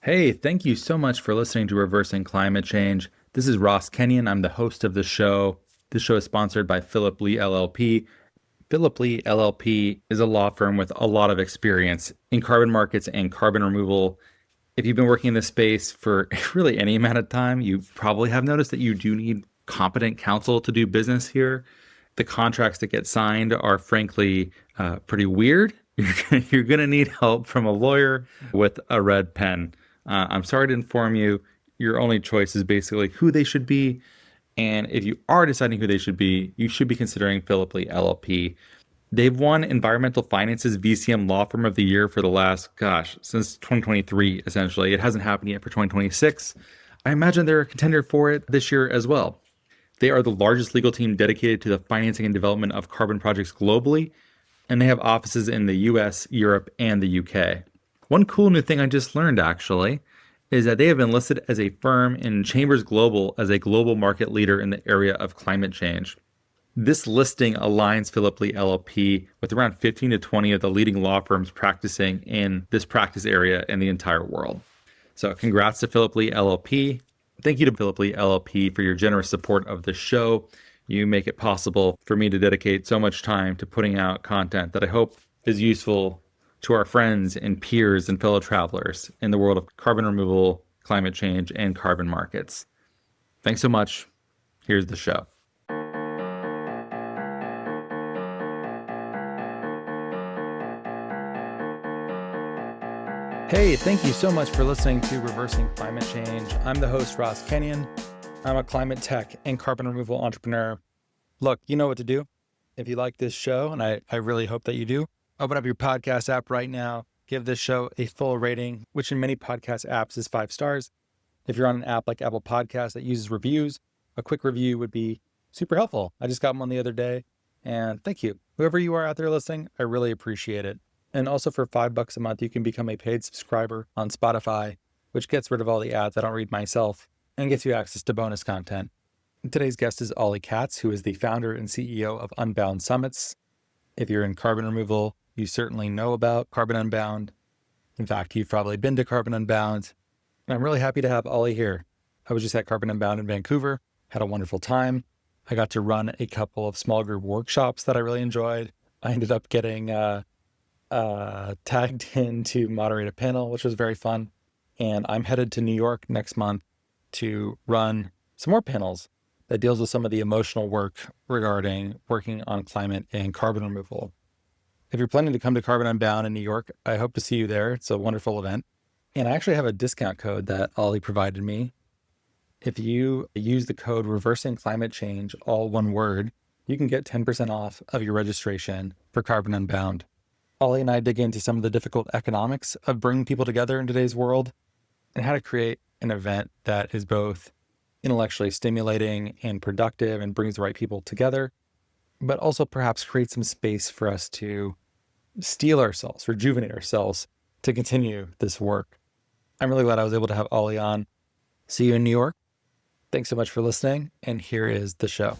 Hey, thank you so much for listening to Reversing Climate Change. This is Ross Kenyon. I'm the host of the show. This show is sponsored by Philip Lee LLP. Philip Lee LLP is a law firm with a lot of experience in carbon markets and carbon removal. If you've been working in this space for really any amount of time, you probably have noticed that you do need competent counsel to do business here. The contracts that get signed are frankly pretty weird. You're going to need help from a lawyer with a red pen. I'm sorry to inform you, your only choice is basically who they should be. And if you are deciding who they should be, you should be considering Philip Lee LLP. They've won Environmental Finance's VCM Law Firm of the Year for the last, since 2023, essentially. It hasn't happened yet for 2026. I imagine they're a contender for it this year as well. They are the largest legal team dedicated to the financing and development of carbon projects globally, and they have offices in the US, Europe, and the UK. One cool new thing I just learned, actually, is that they have been listed as a firm in Chambers Global as a global market leader in the area of climate change. This listing aligns Philip Lee LLP with around 15 to 20 of the leading law firms practicing in this practice area in the entire world. So congrats to Philip Lee LLP. Thank you to Philip Lee LLP for your generous support of the show. You make it possible for me to dedicate so much time to putting out content that I hope is useful to our friends and peers and fellow travelers in the world of carbon removal, climate change, and carbon markets. Thanks so much. Here's the show. Hey, thank you so much for listening to Reversing Climate Change. I'm the host, Ross Kenyon. I'm a climate tech and carbon removal entrepreneur. Look, you know what to do. If you like this show, and I really hope that you do, open up your podcast app right now. Give this show a full rating, which in many podcast apps is 5 stars. If you're on an app like Apple Podcasts that uses reviews, a quick review would be super helpful. I just got one the other day, and thank you. Whoever you are out there listening, I really appreciate it. And also for $5 a month, you can become a paid subscriber on Spotify, which gets rid of all the ads I don't read myself and gets you access to bonus content. And today's guest is Katz, who is the founder and CEO of Unbound Summits. If you're in carbon removal, you certainly know about Carbon Unbound. In fact, you've probably been to Carbon Unbound. And I'm really happy to have Ollie here. I was just at Carbon Unbound in Vancouver, had a wonderful time. I got to run a couple of small group workshops that I really enjoyed. I ended up getting tagged in to moderate a panel, which was very fun. And I'm headed to New York next month to run some more panels that deals with some of the emotional work regarding working on climate and carbon removal. If you're planning to come to Carbon Unbound in New York, I hope to see you there. It's a wonderful event. And I actually have a discount code that Ollie provided me. If you use the code Reversing Climate Change, all one word, you can get 10% off of your registration for Carbon Unbound. Ollie and I dig into some of the difficult economics of bringing people together in today's world and how to create an event that is both intellectually stimulating and productive and brings the right people together, but also perhaps create some space for us to steel ourselves, rejuvenate ourselves to continue this work. I'm really glad I was able to have Ollie on. See you in New York. Thanks so much for listening, and here is the show.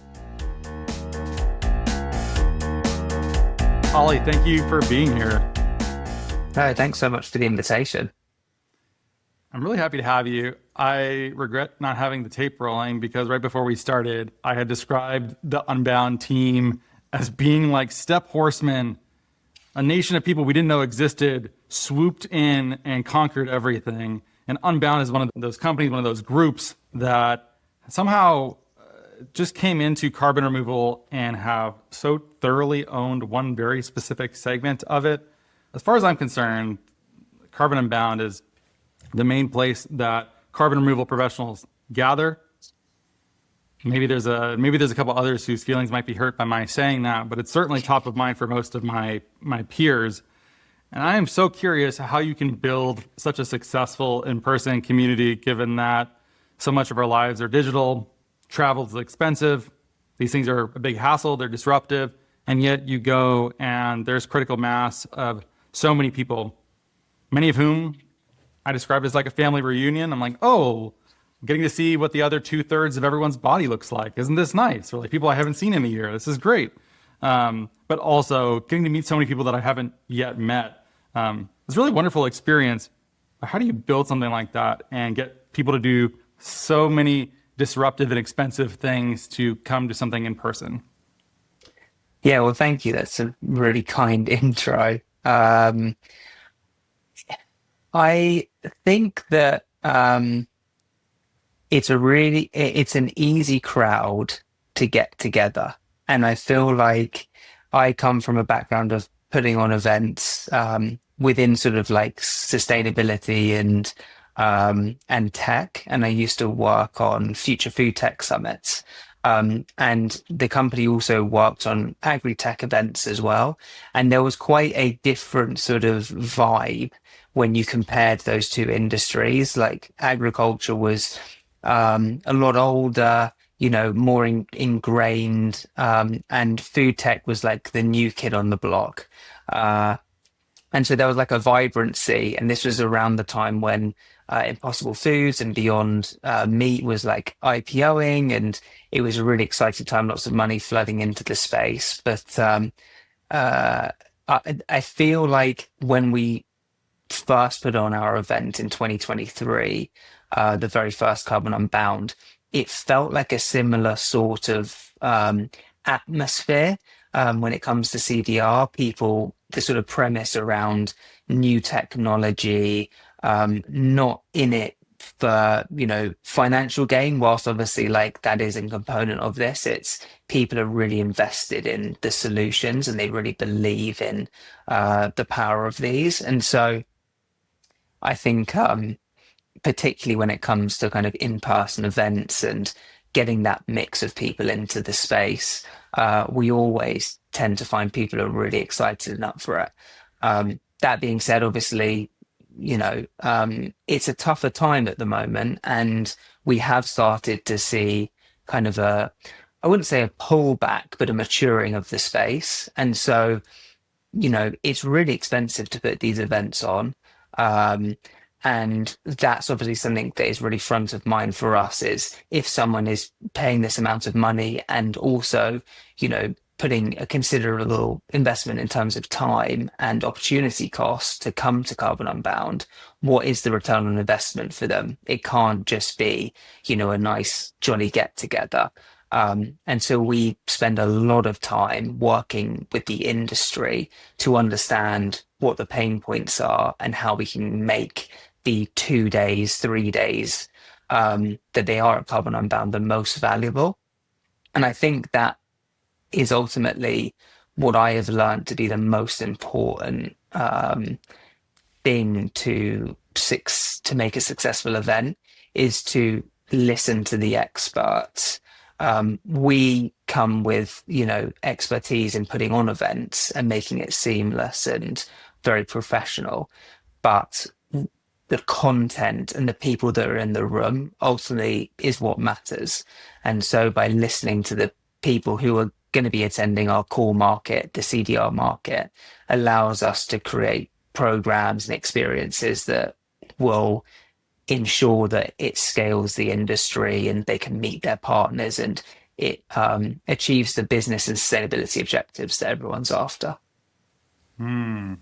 Ollie, thank you for being here. No, thanks so much for the invitation. I'm really happy to have you. I regret not having the tape rolling because right before we started, I had described the Unbound team as being like step horsemen, a nation of people we didn't know existed, swooped in and conquered everything. And Unbound is one of those companies, one of those groups that somehow just came into carbon removal and have so thoroughly owned one very specific segment of it. As far as I'm concerned, Carbon Unbound is the main place that carbon removal professionals gather. Maybe there's a couple others whose feelings might be hurt by my saying that, but it's certainly top of mind for most of my peers. And I am so curious how you can build such a successful in-person community, given that so much of our lives are digital, travel is expensive, these things are a big hassle, they're disruptive, and yet you go and there's critical mass of so many people, many of whom I describe as like a family reunion. I'm like, oh, I'm getting to see what the other 2/3 of everyone's body looks like. Isn't this nice? Or like people I haven't seen in a year. This is great. But also getting to meet so many people that I haven't yet met. It's a really wonderful experience. How do you build something like that and get people to do so many disruptive and expensive things to come to something in person? Yeah, well, thank you. That's a really kind intro. I think that it's an easy crowd to get together. And I feel like I come from a background of putting on events within sort of like sustainability and tech. And I used to work on future food tech summits. And the company also worked on agri-tech events as well. And there was quite a different sort of vibe when you compared those two industries. Like agriculture was a lot older, more ingrained, and food tech was like the new kid on the block. Uh, and so there was like a vibrancy, and this was around the time when Impossible Foods and Beyond Meat was like IPOing, and it was a really exciting time, lots of money flooding into the space. But uh, I feel like when we first put on our event in 2023, the very first Carbon Unbound, it felt like a similar sort of atmosphere when it comes to CDR. People, the sort of premise around new technology, not in it for financial gain, whilst obviously like that is a component of this. It's people are really invested in the solutions and they really believe in the power of these. And so I think, particularly when it comes to kind of in-person events and getting that mix of people into the space, we always tend to find people who are really excited and up for it. That being said, obviously, it's a tougher time at the moment, and we have started to see kind of I wouldn't say a pullback, but a maturing of the space. And so it's really expensive to put these events on. Um, and that's obviously something that is really front of mind for us is if someone is paying this amount of money and also, putting a considerable investment in terms of time and opportunity costs to come to Carbon Unbound, what is the return on investment for them? It can't just be, a nice jolly get together. And so we spend a lot of time working with the industry to understand what the pain points are and how we can make the 2 days, 3 days that they are at Carbon Unbound the most valuable. And I think that is ultimately what I have learned to be the most important thing to make a successful event is to listen to the experts. We come with, expertise in putting on events and making it seamless and very professional, but the content and the people that are in the room ultimately is what matters. And so by listening to the people who are going to be attending our core market, the CDR market, allows us to create programs and experiences that will ensure that it scales the industry and they can meet their partners and it achieves the business and sustainability objectives that everyone's after. And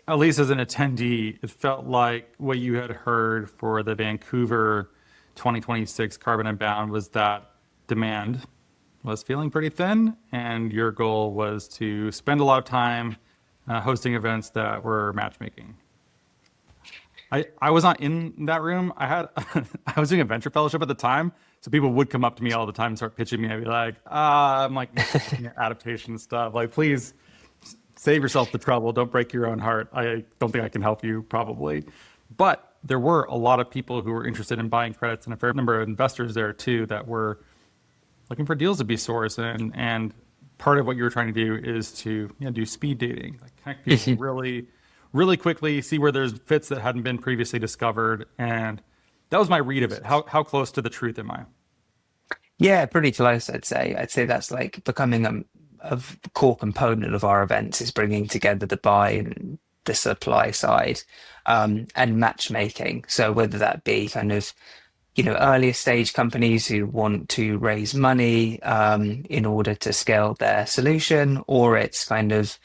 at least as an attendee, it felt like what you had heard for the Vancouver 2026 Carbon Unbound was that demand was feeling pretty thin, and your goal was to spend a lot of time hosting events that were matchmaking. I was not in that room. I was doing a venture fellowship at the time, so people would come up to me all the time and start pitching me. I'd be like, I'm like adaptation stuff. Like, please save yourself the trouble. Don't break your own heart. I don't think I can help you probably. But there were a lot of people who were interested in buying credits and a fair number of investors there too that were looking for deals to be sourced. And part of what you were trying to do is to do speed dating, like connect people really, really quickly, see where there's fits that hadn't been previously discovered. And that was my read of it. How close to the truth am I? Yeah, pretty close, I'd say. I'd say that's like becoming a core component of our events is bringing together the buy and the supply side, and matchmaking. So whether that be kind of, earlier stage companies who want to raise money in order to scale their solution, or it's kind of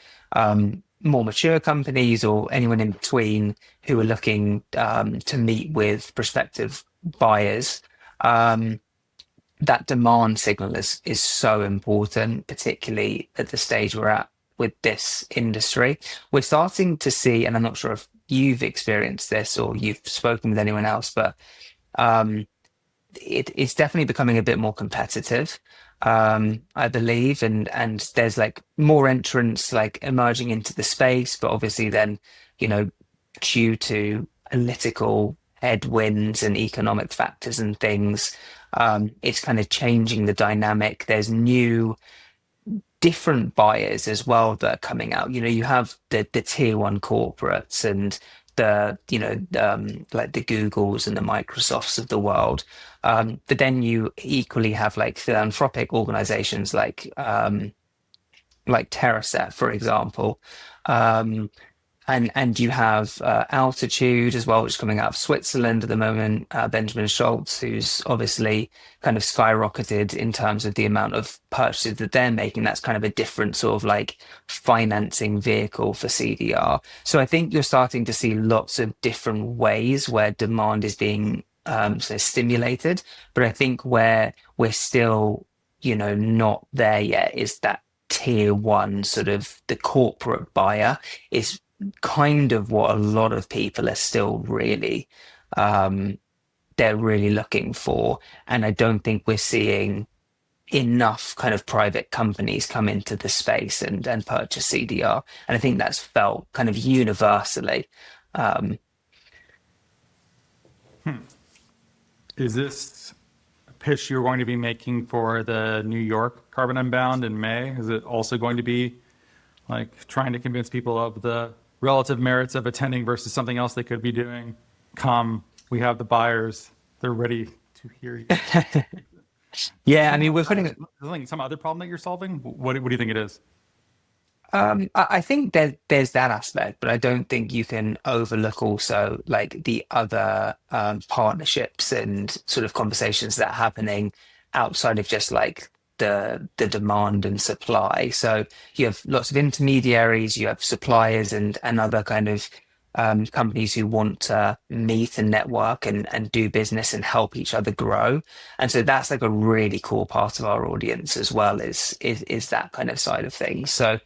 more mature companies or anyone in between who are looking to meet with prospective buyers, that demand signal is so important, particularly at the stage we're at with this industry. We're starting to see, and I'm not sure if you've experienced this or you've spoken with anyone else, but um, it's definitely becoming a bit more competitive, I believe, and there's like more entrants like emerging into the space, but obviously then, you know, due to political headwinds and economic factors and things, it's kind of changing the dynamic. There's new different buyers as well that are coming out. You know, you have the tier one corporates and the, you know, like the Googles and the Microsofts of the world. But then you equally have like philanthropic organizations like Terraset, for example. And you have Altitude as well, which is coming out of Switzerland at the moment. Benjamin Schultz, who's obviously kind of skyrocketed in terms of the amount of purchases that they're making. That's kind of a different sort of like financing vehicle for CDR. So I think you're starting to see lots of different ways where demand is being stimulated. But I think where we're still, you know, not there yet is that tier one sort of the corporate buyer is kind of what a lot of people are still really they're really looking for, and I don't think we're seeing enough kind of private companies come into the space and purchase CDR, and I think that's felt kind of universally. Is this a pitch you're going to be making for the New York Carbon Unbound in May? Is it also going to be like trying to convince people of the relative merits of attending versus something else they could be doing? Come, we have the buyers. They're ready to hear you. Yeah, I mean, we're putting Some other problem that you're solving? What do you think it is? I think there's that aspect, but I don't think you can overlook also like the other partnerships and sort of conversations that are happening outside of just like the demand and supply. So you have lots of intermediaries, you have suppliers and other kind of companies who want to meet and network and do business and help each other grow. And so that's like a really cool part of our audience as well, is that kind of side of things. So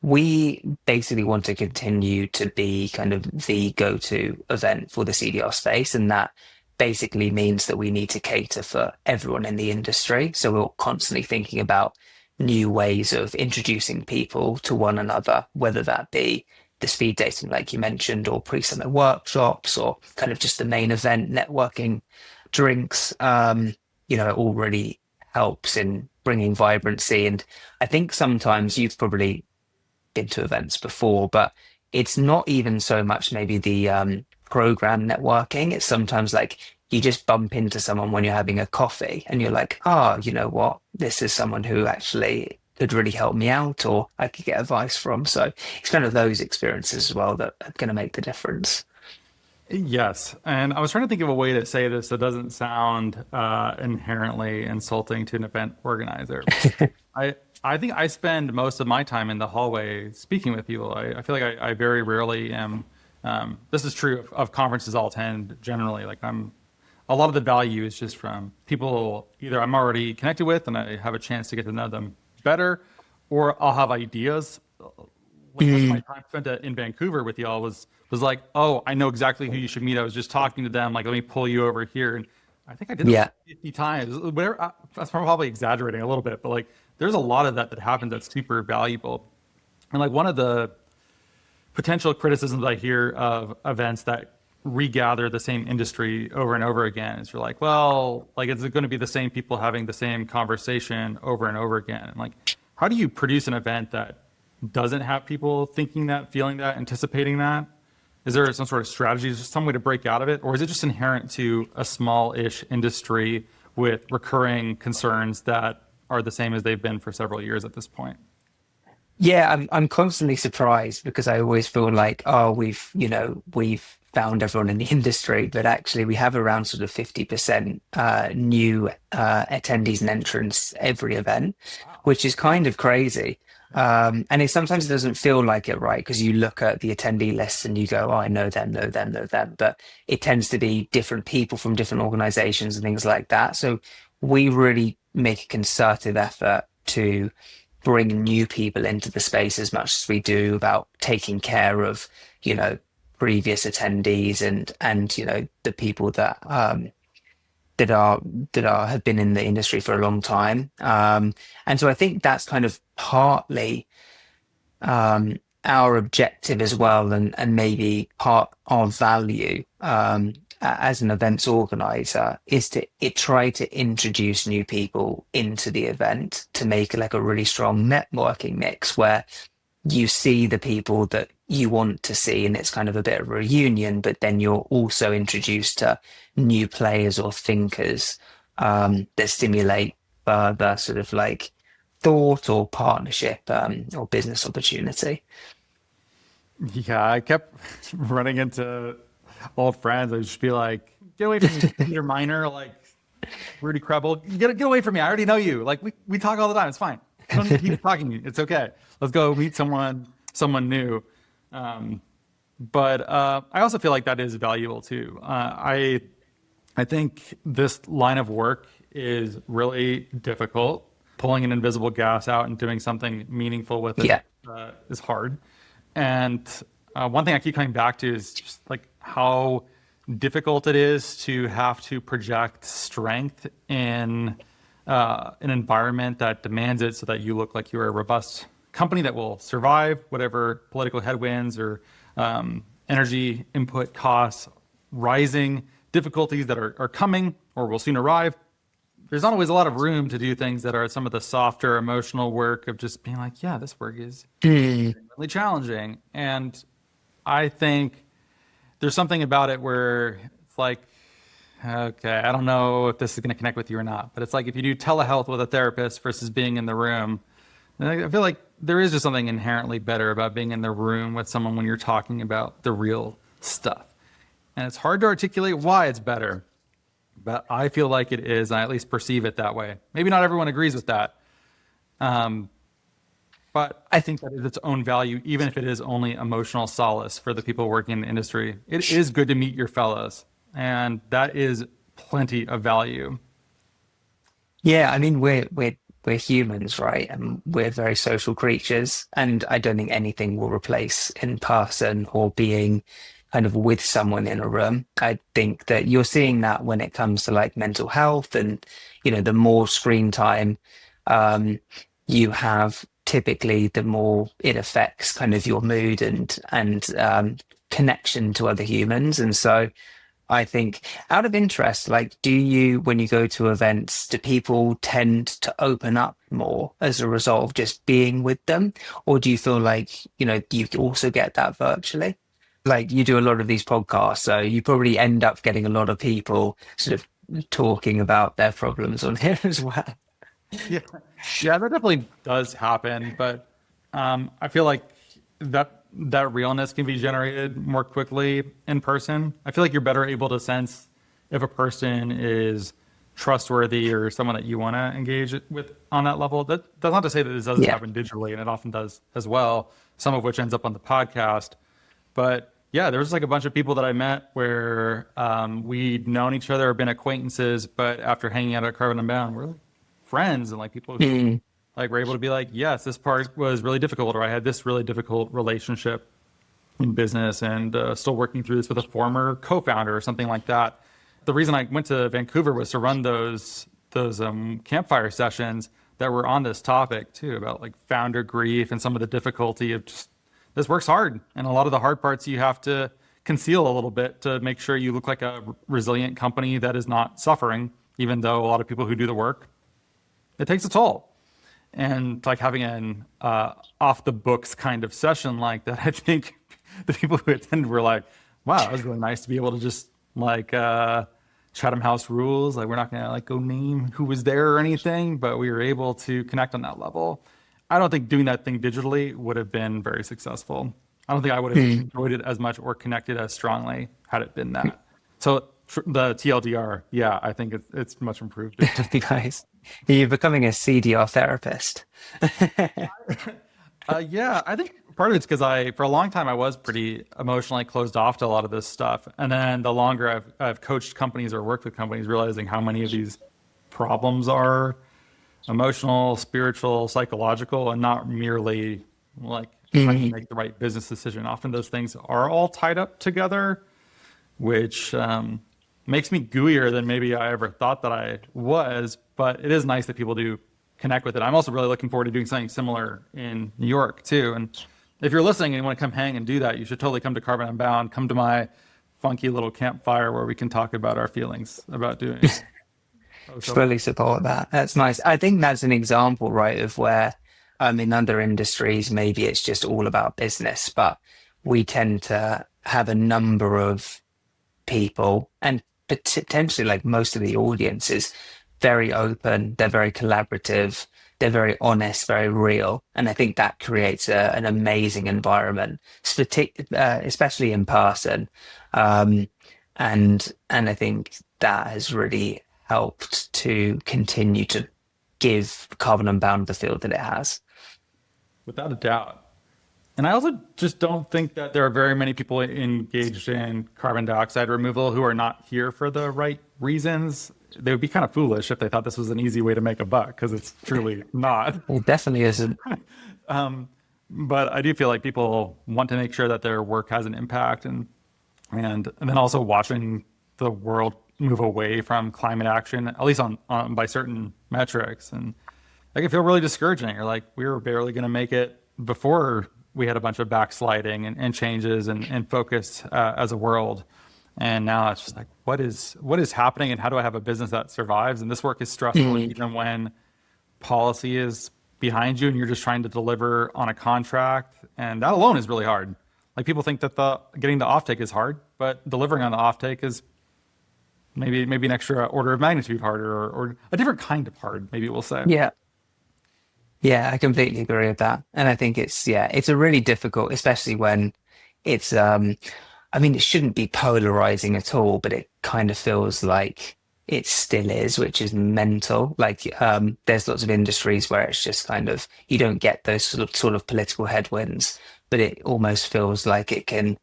we basically want to continue to be kind of the go-to event for the CDR space, and that basically means that we need to cater for everyone in the industry. So we're constantly thinking about new ways of introducing people to one another, whether that be the speed dating, like you mentioned, or pre-summit workshops, or kind of just the main event networking drinks. You know, it all really helps in bringing vibrancy. And I think sometimes you've probably been to events before, but it's not even so much maybe the program networking. It's sometimes like you just bump into someone when you're having a coffee and you're like, oh, you know what? This is someone who actually could really help me out, or I could get advice from. So it's kind of those experiences as well that are going to make the difference. Yes, and I was trying to think of a way to say this that doesn't sound inherently insulting to an event organizer. I think I spend most of my time in the hallway speaking with people. I feel like I very rarely am. This is true of conferences I'll attend generally. Like a lot of the value is just from people either I'm already connected with and I have a chance to get to know them better, or I'll have ideas. Like most of my time spent in Vancouver with y'all was like, oh, I know exactly who you should meet. I was just talking to them. Like, let me pull you over here. And I think I did that 50 times. Whatever. That's probably exaggerating a little bit, but like, there's a lot of that happens that's super valuable. And like one of the potential criticisms I hear of events that regather the same industry over and over again is you're like, well, like, is it going to be the same people having the same conversation over and over again? And like, how do you produce an event that doesn't have people thinking that, feeling that, anticipating that? Is there some sort of strategy, is there some way to break out of it? Or is it just inherent to a small-ish industry with recurring concerns that are the same as they've been for several years at this point? Yeah, I'm constantly surprised because I always feel like, oh, we've found everyone in the industry, but actually we have around sort of 50% new attendees and entrants every event, which is kind of crazy. And sometimes it doesn't feel like it, right? Because you look at the attendee list and you go, oh, I know them, know them, know them. But it tends to be different people from different organizations and things like that. So we really make a concerted effort to bring new people into the space as much as we do about taking care of, previous attendees and the people that are have been in the industry for a long time. And so I think that's kind of partly our objective as well, and maybe part of value as an events organizer is to try to introduce new people into the event to make like a really strong networking mix where you see the people that you want to see and it's kind of a bit of a reunion, but then you're also introduced to new players or thinkers that stimulate further sort of like thought or partnership or business opportunity. Yeah, I kept running into old friends. I'd just be like, get away from me, Peter Miner, like Rudy Krebel. Get away from me. I already know you. Like we talk all the time. It's fine. I don't need to keep talking to you. It's okay. Let's go meet someone new. But I also feel like that is valuable too. I think this line of work is really difficult. Pulling an invisible gas out and doing something meaningful with it is hard. And one thing I keep coming back to is just like how difficult it is to have to project strength in an environment that demands it so that you look like you're a robust company that will survive whatever political headwinds or energy input costs, rising difficulties that are coming or will soon arrive. There's not always a lot of room to do things that are some of the softer emotional work of just being like, yeah, this work is really challenging. And I think there's something about it where it's like, okay, I don't know if this is going to connect with you or not, but it's like if you do telehealth with a therapist versus being in the room, I feel like there is just something inherently better about being in the room with someone when you're talking about the real stuff. And it's hard to articulate why it's better, but I feel like it is, and I at least perceive it that way. Maybe not everyone agrees with that. But I think that is its own value, even if it is only emotional solace for the people working in the industry. It is good to meet your fellows, and that is plenty of value. Yeah, I mean, we're humans, right? And we're very social creatures. And I don't think anything will replace in person or being kind of with someone in a room. I think that you're seeing that when it comes to like mental health and, the more screen time you have, typically the more it affects kind of your mood and connection to other humans. And so I think out of interest, like, when you go to events, do people tend to open up more as a result of just being with them? Or do you feel like, you also get that virtually? Like you do a lot of these podcasts, so you probably end up getting a lot of people sort of talking about their problems on here as well. Yeah, that definitely does happen. But I feel like that realness can be generated more quickly in person. I feel like you're better able to sense if a person is trustworthy or someone that you want to engage with on that level. That's not to say that this doesn't happen digitally, and it often does as well, some of which ends up on the podcast. But yeah, there was like a bunch of people that I met where we'd known each other or been acquaintances, but after hanging out at Carbon Unbound, we're like friends and like people who like were able to be like, yes, this part was really difficult, or I had this really difficult relationship in business and still working through this with a former co-founder or something like that. The reason I went to Vancouver was to run those campfire sessions that were on this topic too, about like founder grief and some of the difficulty of just, this work's hard. And a lot of the hard parts you have to conceal a little bit to make sure you look like a resilient company that is not suffering, even though a lot of people who do the work, it takes a toll. And like having an off the books kind of session like that, I think the people who attended were like, wow, it was really nice to be able to just like Chatham House rules. Like we're not going to like go name who was there or anything, but we were able to connect on that level. I don't think doing that thing digitally would have been very successful. I don't think I would have enjoyed it as much or connected as strongly had it been that. So the TLDR, yeah, I think it's much improved. Nice. You're becoming a CDR therapist. Yeah, I think part of it's because for a long time, I was pretty emotionally closed off to a lot of this stuff. And then the longer I've coached companies or worked with companies, realizing how many of these problems are emotional, spiritual, psychological, and not merely like how do you Mm, make the right business decision. Often those things are all tied up together, which makes me gooier than maybe I ever thought that I was. But it is nice that people do connect with it. I'm also really looking forward to doing something similar in New York too. And if you're listening and you want to come hang and do that, you should totally come to Carbon Unbound. Come to my funky little campfire where we can talk about our feelings about doing it. So, fully support that. That's nice. I think that's an example, right, of where in other industries, maybe it's just all about business, but we tend to have a number of people and potentially like most of the audience is very open, they're very collaborative, they're very honest, very real, and I think that creates an amazing environment, especially in person. um, and I think that has really helped to continue to give Carbon Unbound the feel that it has. without a doubt. And I also just don't think that there are very many people engaged in carbon dioxide removal who are not here for the right reasons. They would be kind of foolish if they thought this was an easy way to make a buck, because it's truly not. It definitely isn't. But I do feel like people want to make sure that their work has an impact, and then also watching the world move away from climate action, at least on by certain metrics. And that can feel really discouraging. Or like we were barely going to make it before we had a bunch of backsliding and changes and focus as a world. And now it's just like, what is happening, and how do I have a business that survives? And this work is stressful even when policy is behind you and you're just trying to deliver on a contract. And that alone is really hard. Like people think that getting the offtake is hard, but delivering on the offtake is maybe an extra order of magnitude harder, or a different kind of hard, maybe we'll say. Yeah. Yeah, I completely agree with that. And I think it's a really difficult, especially when it's I mean, it shouldn't be polarizing at all, but it kind of feels like it still is, which is mental. Like there's lots of industries where it's just kind of you don't get those sort of political headwinds, but it almost feels like it can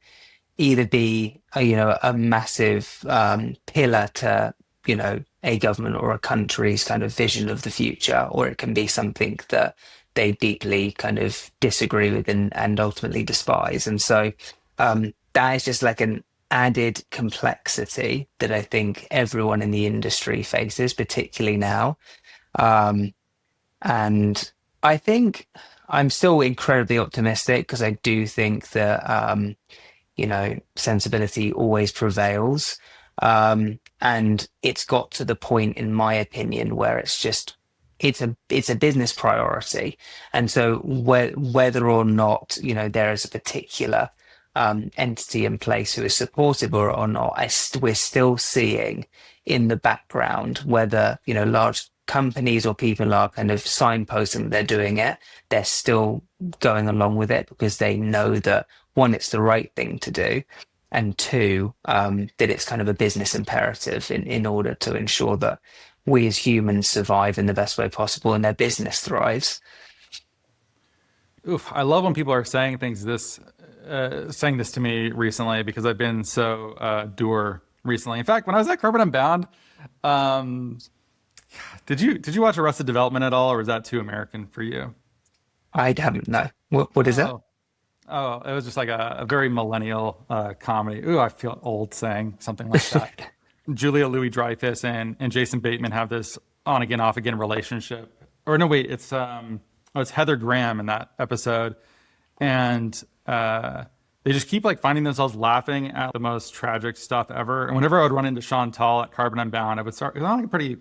either be a massive pillar to a government or a country's kind of vision of the future, or it can be something that they deeply kind of disagree with and ultimately despise. And so that is just like an added complexity that I think everyone in the industry faces, particularly now. And I think I'm still incredibly optimistic because I do think that sensibility always prevails. And it's got to the point, in my opinion, where it's a business priority. And so whether or not, there is a particular entity in place who is supportive or not, we're still seeing in the background whether, large companies or people are kind of signposting that they're doing it, they're still going along with it because they know that, one, it's the right thing to do, and two, that it's kind of a business imperative in order to ensure that we as humans survive in the best way possible and their business thrives. Oof, I love when people are saying saying this to me recently, because I've been so dour recently. In fact, when I was at Carbon Unbound, did you watch Arrested Development at all, or was that too American for you? I haven't, no. What is it? Oh, it was just like a very millennial comedy. Ooh, I feel old saying something like that. Julia Louis-Dreyfus and Jason Bateman have this on again, off again relationship. Or no, wait, it's Heather Graham in that episode, and they just keep like finding themselves laughing at the most tragic stuff ever. And whenever I would run into Chantal at Carbon Unbound, I would start. I'm like a pretty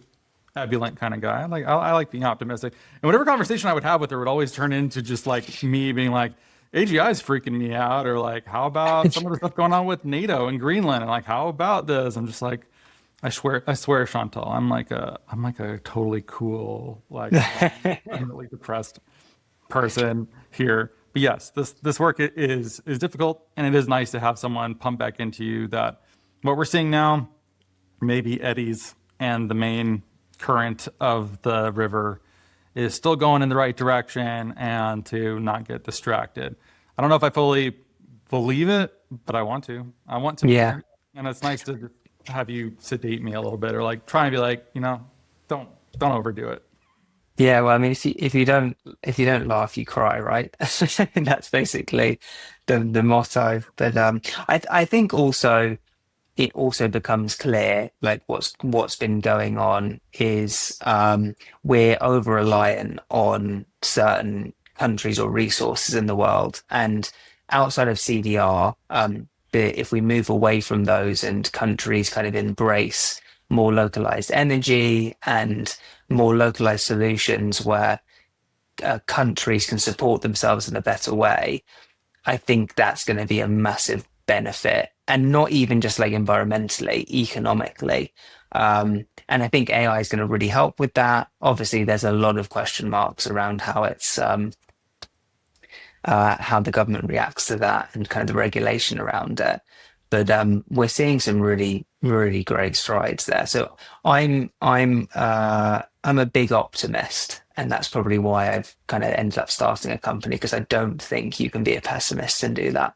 ebullient kind of guy. I like being optimistic, and whatever conversation I would have with her would always turn into just like me being like, AGI is freaking me out, or like, how about some of the stuff going on with NATO and Greenland, and like, how about this? I'm just like, I swear, Chantal, I'm like a totally cool, like, I'm really depressed person here. But yes, this work is difficult, and it is nice to have someone pump back into you that what we're seeing now, maybe eddies and the main current of the river is still going in the right direction and to not get distracted. I don't know if I fully believe it, but I want to. I want to Yeah. believe it. And it's nice to have you sedate me a little bit, or like try and be like, don't overdo it. Yeah, well, I mean, if you don't laugh, you cry, right? That's basically the motto. But I think also it also becomes clear, like what's been going on is we're over reliant on certain countries or resources in the world, and outside of CDR, but if we move away from those and countries kind of embrace more localized energy and more localized solutions where countries can support themselves in a better way, I think that's going to be a massive benefit, and not even just like environmentally, economically. And I think AI is going to really help with that. Obviously, there's a lot of question marks around how the government reacts to that and kind of the regulation around it. But we're seeing some really, really great strides there. So I'm a big optimist, and that's probably why I've kind of ended up starting a company, because I don't think you can be a pessimist and do that.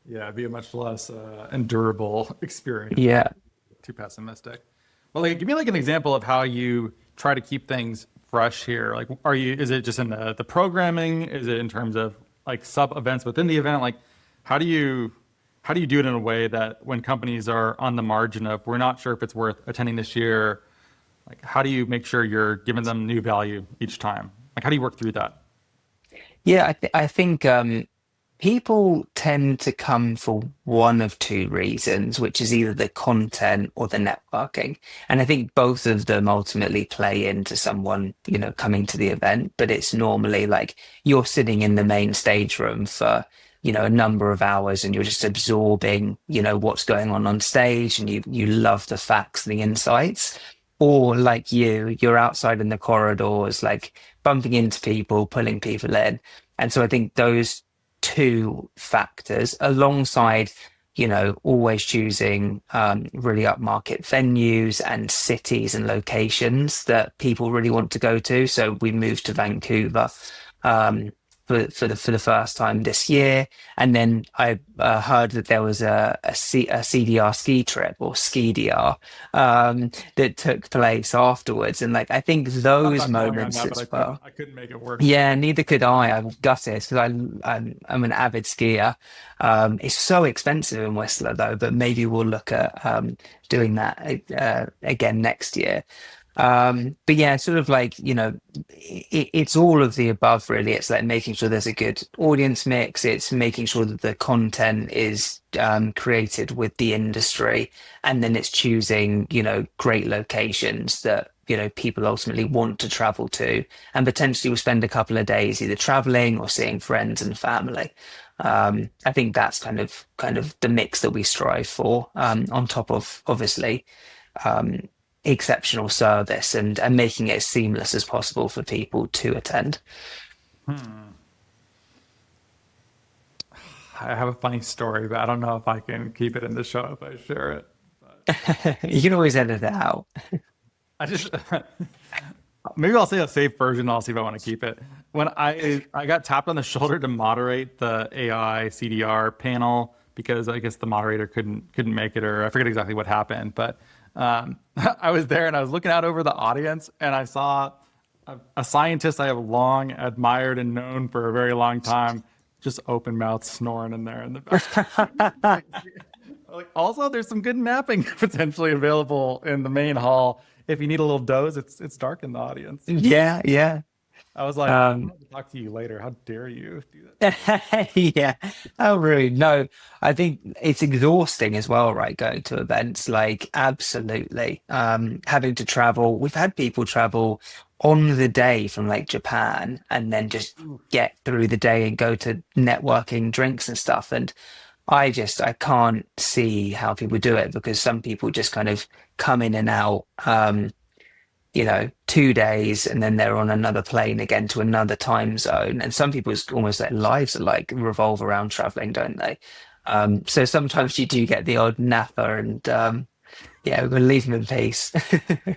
Yeah, it'd be a much less endurable experience. Yeah. Too pessimistic. Well, like, give me like an example of how you try to keep things fresh here. Like, is it just in the programming? Is it in terms of like sub events within the event? Like, how do you do it in a way that when companies are on the margin of, we're not sure if it's worth attending this year, like, how do you make sure you're giving them new value each time? Like, how do you work through that? Yeah, I think people tend to come for one of two reasons, which is either the content or the networking. And I think both of them ultimately play into someone, coming to the event. But it's normally like you're sitting in the main stage room for, a number of hours, and you're just absorbing, what's going on stage, and you love the facts and the insights. Or like you're outside in the corridors, like bumping into people, pulling people in. And so I think those two factors, alongside, always choosing really upmarket venues and cities and locations that people really want to go to. So we moved to Vancouver for the first time this year, and then I heard that there was a CDR ski trip, or SkiDR, that took place afterwards, and like I think I'm those not going on moments that, but as well. I couldn't make it work. Yeah, neither could I. I'm gutted because I'm an avid skier. It's so expensive in Whistler though, but maybe we'll look at doing that again next year. But yeah, sort of like, it's all of the above really. It's like making sure there's a good audience mix. It's making sure that the content is created with the industry, and then it's choosing, great locations that, people ultimately want to travel to, and potentially will spend a couple of days either traveling or seeing friends and family. I think that's kind of the mix that we strive for, on top of obviously exceptional service and making it as seamless as possible for people to attend. I have a funny story, but I don't know if I can keep it in the show if I share it. You can always edit it out. I just maybe I'll say a safe version. I'll see if I want to keep it. When I got tapped on the shoulder to moderate the AI CDR panel, because I guess the moderator couldn't make it, or I forget exactly what happened, but I was there and I was looking out over the audience, and I saw a scientist I have long admired and known for a very long time just open mouth snoring in there in the back. Like, also, there's some good napping potentially available in the main hall. If you need a little doze, it's dark in the audience. Yeah, yeah. I was like, I'm going to talk to you later. How dare you do that? Yeah. Oh, really? No, I think it's exhausting as well, right? Going to events, like absolutely. Having to travel. We've had people travel on the day from like Japan, and then just get through the day and go to networking drinks and stuff. And I can't see how people do it, because some people just kind of come in and out. 2 days, and then they're on another plane again to another time zone. And some people's almost their lives are like revolve around traveling, don't they? So sometimes you do get the odd napper, and yeah, we're gonna leave them in peace.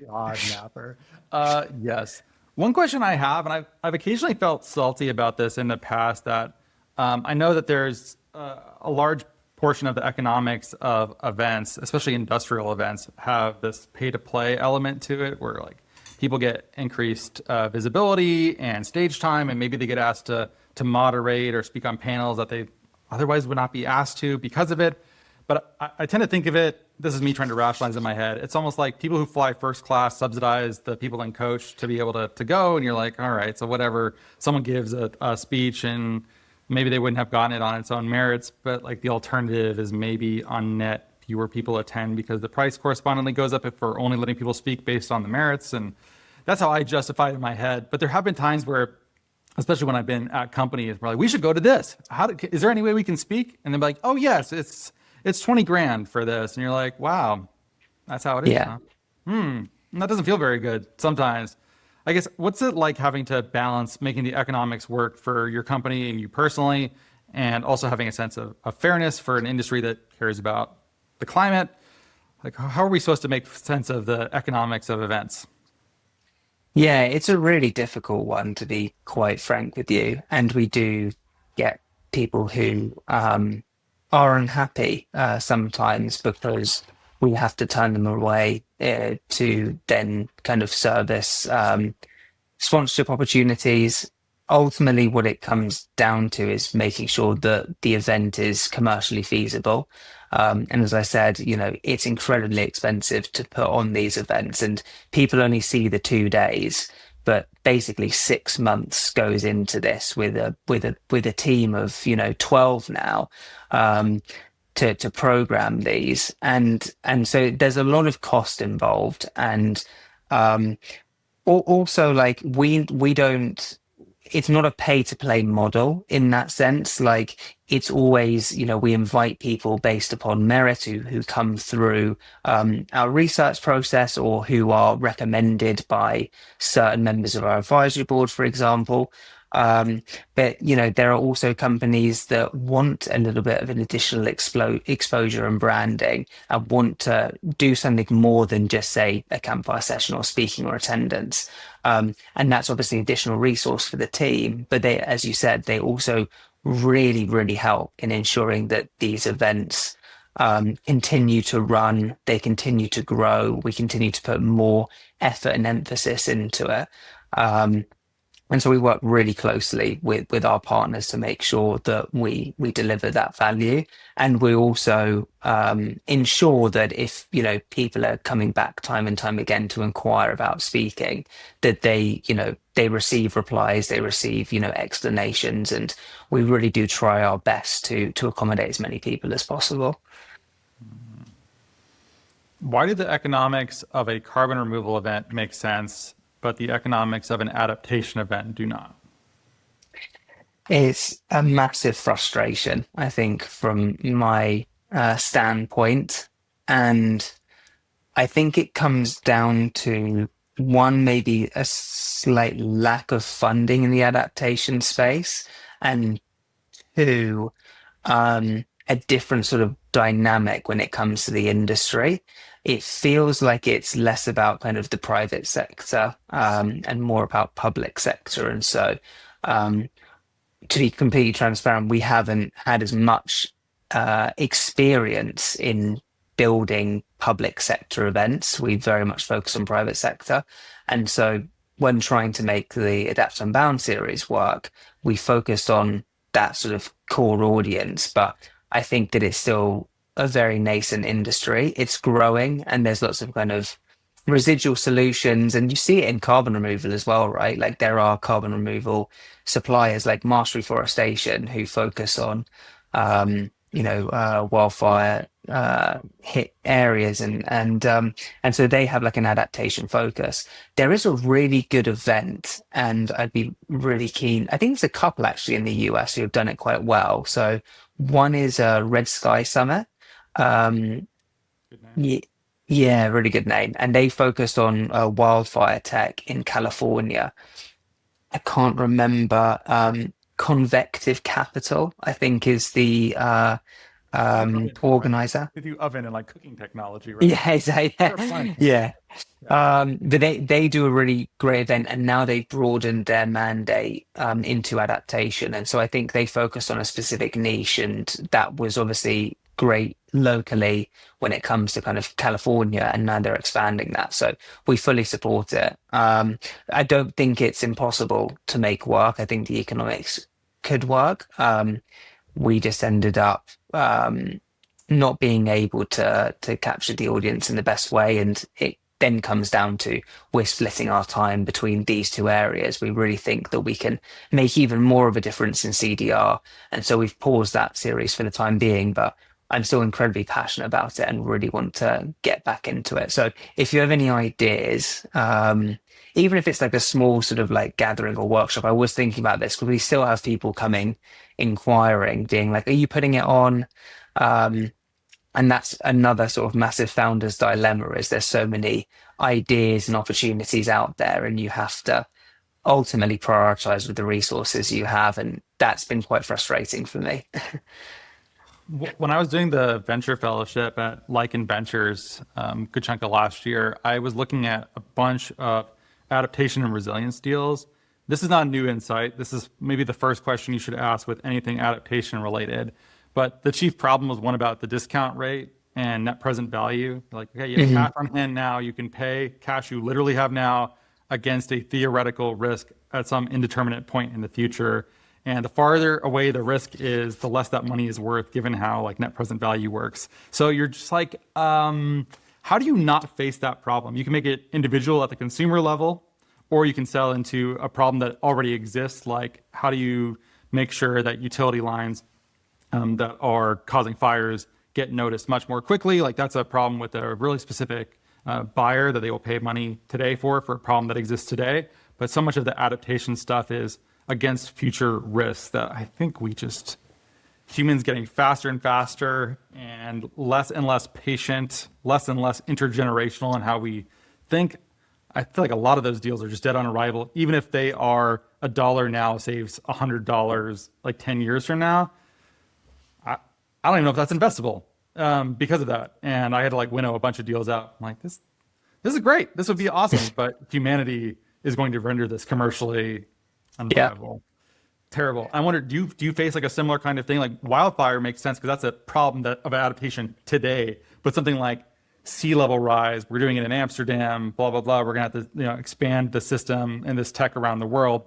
God, napper. Yes. One question I have, and I've occasionally felt salty about this in the past, that I know that there's a large portion of the economics of events, especially industrial events, have this pay to play element to it, where like people get increased visibility and stage time, and maybe they get asked to moderate or speak on panels that they otherwise would not be asked to because of it. But I tend to think of it, this is me trying to rationalize in my head. It's almost like people who fly first class subsidize the people in coach to be able to go. And you're like, all right, so whatever, someone gives a speech and maybe they wouldn't have gotten it on its own merits. But like the alternative is maybe on net, fewer people attend because the price correspondingly goes up if we're only letting people speak based on the merits. And that's how I justify it in my head. But there have been times where, especially when I've been at companies, we're like, we should go to this. Is there any way we can speak? And they're like, oh yes, it's 20 grand for this. And you're like, wow, that's how it is. Yeah. Huh? That doesn't feel very good sometimes. I guess, what's it like having to balance making the economics work for your company and you personally, and also having a sense of fairness for an industry that cares about the climate? Like, how are we supposed to make sense of the economics of events? Yeah, it's a really difficult one, to be quite frank with you. And we do get people who are unhappy sometimes because we have to turn them away to then kind of service sponsorship opportunities. Ultimately, what it comes down to is making sure that the event is commercially feasible. And as I said, it's incredibly expensive to put on these events, and people only see the 2 days. But basically, 6 months goes into this with a team of 12 now, to program these, and so there's a lot of cost involved, and also like we don't, it's not a pay to play model in that sense. Like it's always, we invite people based upon merit who come through our research process, or who are recommended by certain members of our advisory board, for example. But there are also companies that want a little bit of an additional exposure and branding, and want to do something more than just say a campfire session or speaking or attendance. And that's obviously additional resource for the team. But they, as you said, they also really, really help in ensuring that these events continue to run, they continue to grow, we continue to put more effort and emphasis into it. And so we work really closely with our partners to make sure that we deliver that value. And we also ensure that if, people are coming back time and time again to inquire about speaking, that they receive replies, they receive, explanations. And we really do try our best to accommodate as many people as possible. Why do the economics of a carbon removal event make sense, but the economics of an adaptation event do not? It's a massive frustration, I think, from my standpoint. And I think it comes down to one, maybe a slight lack of funding in the adaptation space, and two, a different sort of dynamic when it comes to the industry. It feels like it's less about kind of the private sector, and more about public sector. And so, to be completely transparent, we haven't had as much experience in building public sector events. We very much focus on private sector. And so when trying to make the Adapt Unbound series work, we focused on that sort of core audience. But I think that it's still a very nascent industry. It's growing, and there's lots of kind of residual solutions, and you see it in carbon removal as well, right? Like there are carbon removal suppliers like Marsh Reforestation who focus on wildfire hit areas, and so they have like an adaptation focus. There is a really good event, and I'd be really keen. I think there's a couple actually in the US who have done it quite well. So one is a Red Sky Summit. Yeah, really good name. And they focused on wildfire tech in California. I can't remember. Convective Capital, I think, is the organizer. They do oven and like cooking technology, right? Yeah, Terrifying. yeah. Yeah. But they do a really great event, and now they've broadened their mandate into adaptation. And so I think they focused on a specific niche, and that was obviously great locally when it comes to kind of California, and now they're expanding that. So we fully support it. I don't think it's impossible to make work. I think the economics could work. We just ended up not being able to capture the audience in the best way, and it then comes down to we're splitting our time between these two areas. We really think that we can make even more of a difference in CDR, and so we've paused that series for the time being, but I'm still incredibly passionate about it and really want to get back into it. So if you have any ideas, even if it's like a small sort of like gathering or workshop, I was thinking about this because we still have people coming, inquiring, being like, are you putting it on? And that's another sort of massive founder's dilemma, is there's so many ideas and opportunities out there, and you have to ultimately prioritize with the resources you have. And that's been quite frustrating for me. When I was doing the venture fellowship at Lycan Ventures, good chunk of last year, I was looking at a bunch of adaptation and resilience deals. This is not a new insight. This is maybe the first question you should ask with anything adaptation related. But the chief problem was one about the discount rate and net present value. Like, okay, you have cash on hand now, you can pay cash you literally have now against a theoretical risk at some indeterminate point in the future. And the farther away the risk is, the less that money is worth, given how like net present value works. So you're just like, how do you not face that problem? You can make it individual at the consumer level, or you can sell into a problem that already exists. Like, how do you make sure that utility lines that are causing fires get noticed much more quickly? Like, that's a problem with a really specific buyer that they will pay money today for a problem that exists today. But so much of the adaptation stuff is against future risks that I think humans getting faster and faster and less patient, less and less intergenerational in how we think. I feel like a lot of those deals are just dead on arrival. Even if they are $1 now saves $100 like 10 years from now, I don't even know if that's investable because of that. And I had to like winnow a bunch of deals out. I'm like, this is great. This would be awesome. But humanity is going to render this commercially unviable. Yeah. Terrible. I wonder, do you face like a similar kind of thing? Like, wildfire makes sense because that's a problem of adaptation today. But something like sea level rise, we're doing it in Amsterdam, blah, blah, blah. We're going to have to expand the system and this tech around the world.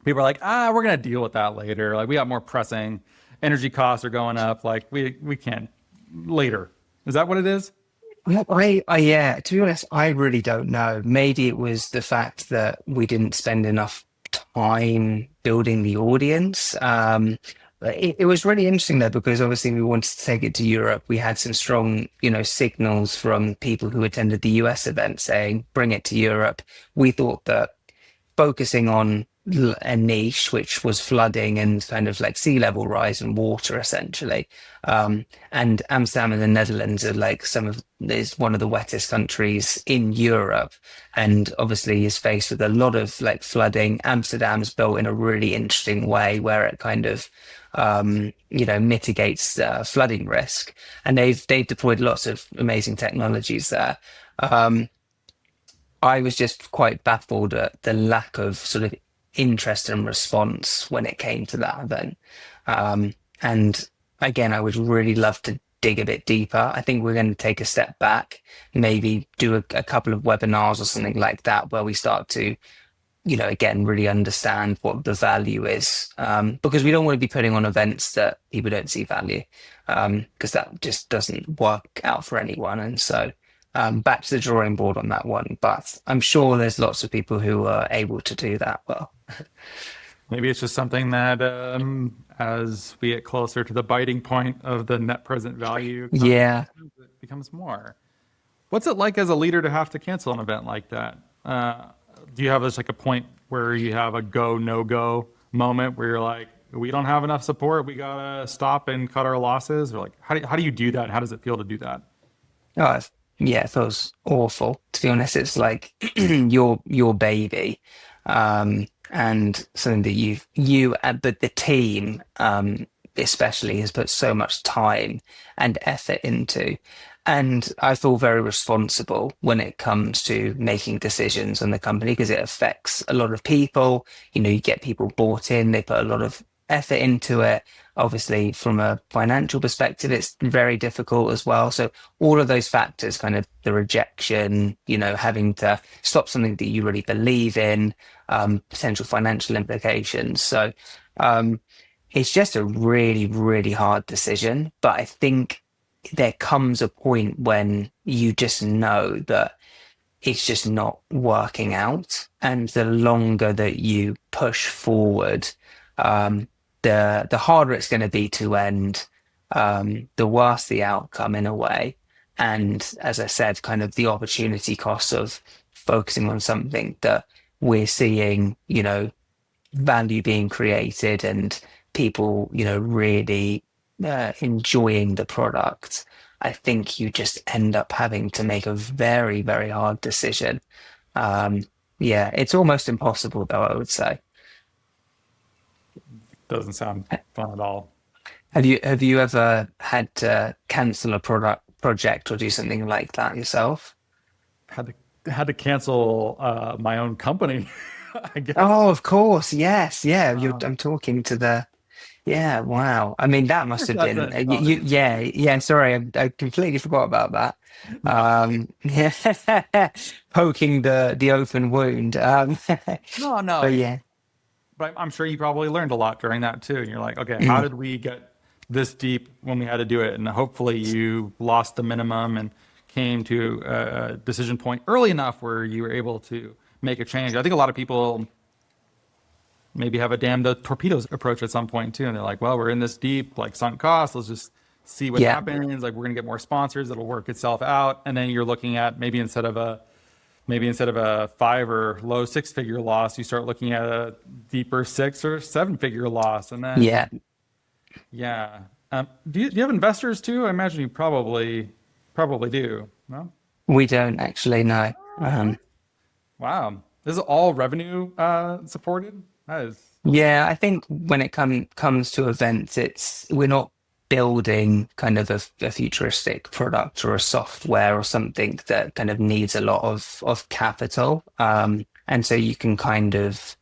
People are like, we're going to deal with that later. Like, we got more pressing. Energy costs are going up. Like, we can't later. Is that what it is? Yeah, to be honest, I really don't know. Maybe it was the fact that we didn't spend enough time building the audience. It was really interesting though, because obviously we wanted to take it to Europe. We had some strong, signals from people who attended the US event saying, bring it to Europe. We thought that focusing on a niche, which was flooding and kind of like sea level rise and water essentially. And Amsterdam and the Netherlands are like is one of the wettest countries in Europe, and obviously is faced with a lot of like flooding. Amsterdam's built in a really interesting way where it kind of mitigates flooding risk, and they've deployed lots of amazing technologies there. I was just quite baffled at the lack of sort of interest and response when it came to that event. And again, I would really love to dig a bit deeper. I think we're going to take a step back, maybe do a couple of webinars or something like that, where we start to, again, really understand what the value is. Because we don't want to be putting on events that people don't see value, because that just doesn't work out for anyone. And so back to the drawing board on that one, but I'm sure there's lots of people who are able to do that well. Maybe it's just something that as we get closer to the biting point of the net present value, it becomes more. What's it like as a leader to have to cancel an event like that? Do you have like a point where you have a go, no go moment where you're like, we don't have enough support, we gotta stop and cut our losses? Or like, how do you do that? How does it feel to do that? Oh, yeah, it feels awful. To be honest, it's like your baby, and something that but the team especially has put so much time and effort into. And I feel very responsible when it comes to making decisions on the company because it affects a lot of people. You know, you get people bought in, they put a lot of effort into it. Obviously, from a financial perspective, it's very difficult as well. So all of those factors, kind of the rejection, you know, having to stop something that you really believe in, potential financial implications. So it's just a really, really hard decision. But I think there comes a point when you just know that it's just not working out. And the longer that you push forward, the harder it's going to be to end, the worse the outcome in a way. And as I said, kind of the opportunity cost of focusing on something that we're seeing, you know, value being created and people, you know, really enjoying the product. I think you just end up having to make a very, very hard decision. Yeah, it's almost impossible, though, I would say. Doesn't sound fun at all. Have you ever had to cancel a project or do something like that yourself? Had to cancel my own company, I guess. Oh, of course, yes, yeah. Uh, I'm talking to the. Yeah, wow. I mean, that must have that's been an acknowledgement. yeah, yeah. Sorry, I completely forgot about that. No, Yeah, poking the open wound. no. But yeah, But I'm sure you probably learned a lot during that too. And you're like, okay, how mm, did we get this deep when we had to do it? And hopefully you lost the minimum and came to a decision point early enough where you were able to make a change. I think a lot of people maybe have a damn the torpedoes approach at some point too. And they're like, well, we're in this deep, like sunk cost. Let's just see what yeah, happens. Like we're gonna get more sponsors. It'll work itself out. And then you're looking at maybe instead of a five or low six-figure loss, you start looking at a deeper six or seven-figure loss. And yeah. then, yeah. Do you have investors too? I imagine you probably do. No? We don't actually know. Oh, what? Wow. This is all revenue supported? That is, Yeah, I think when it comes to events, it's we're not building kind of a futuristic product or a software or something that kind of needs a lot of capital. And so you can kind of